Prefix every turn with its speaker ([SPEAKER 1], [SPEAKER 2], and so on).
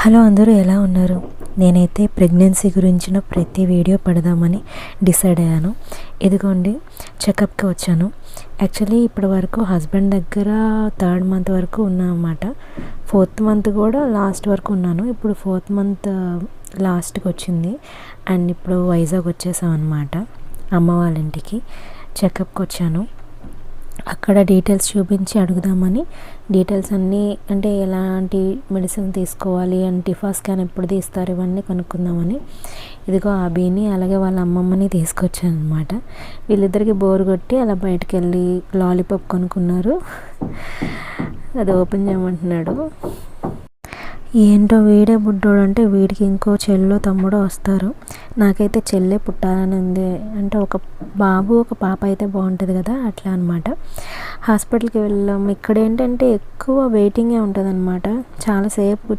[SPEAKER 1] Hello అందరూ ఎలా ఉన్నారు? నేనైతే ప్రెగ్నెన్సీ గురించిన ప్రతి వీడియో పెడదామని డిసైడ్ అయ్యాను. ఇదిగోండి చెకప్కి వచ్చాను. యాక్చువల్లీ ఇప్పటి వరకు హస్బెండ్ దగ్గర 3rd మంత్ వరకు ఉన్నా అన్నమాట. 4th మంత్ కూడా లాస్ట్ వరకు ఉన్నాను. ఇప్పుడు 4th మంత్ లాస్ట్కి వచ్చింది. అండ్ ఇప్పుడు వైజాగ్ వచ్చేసాం అన్నమాట, అమ్మ వాళ్ళ ఇంటికి. చెకప్కి వచ్చాను. అక్కడ డీటెయిల్స్ చూపించి అడుగుదామని, డీటెయిల్స్ అన్నీ అంటే ఎలాంటి మెడిసిన్ తీసుకోవాలి అండ్ టిఫా స్కాన్ ఎప్పుడు తీస్తారు ఇవన్నీ కనుక్కుందామని ఇదిగో అభిని అలాగే వాళ్ళ అమ్మమ్మని తీసుకొచ్చాను అనమాట. వీళ్ళిద్దరికి బోర్ కొట్టి అలా బయటకు వెళ్ళి లాలీపాప్ కొనుక్కున్నారు. అది ఓపెన్ చేయమంటున్నాడు. ఏంటో వీడే బుడ్డోడు అంటే వీడికి ఇంకో చెల్లో తమ్ముడో వస్తారు. నాకైతే చెల్లె పుట్టాలని ఉంది. అంటే ఒక బాబు ఒక పాప అయితే బాగుంటుంది కదా, అట్లా అనమాట. హాస్పిటల్కి వెళ్ళాం. ఇక్కడ ఏంటంటే ఎక్కువ వెయిటింగే ఉంటుంది అనమాట. చాలాసేపు